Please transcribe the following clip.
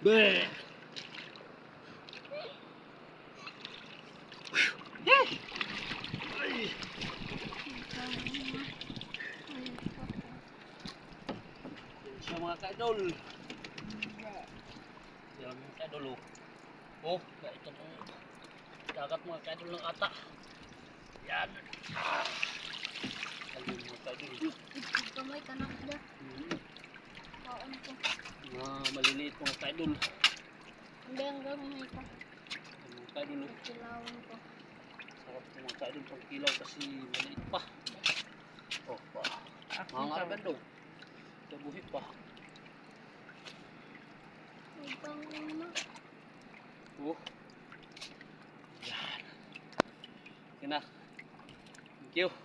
Be. Ay. Siya mga kaidol. Siya mga kaidol. Oh, ito pong dagat mga kaidol ng ata. Yan. Ayun mga kaidol. Kamay kanak na. Kaon ko. Maliliit mga kaidol. Hindi hanggang may pa. Mga kaidol. Kilawan ko. Sarap mga kaidol pang kilaw kasi maliit pa. Oh, pa. Mga bandong. Buhit pa. Ibang una. Oh. Yan. Yan na. Thank you.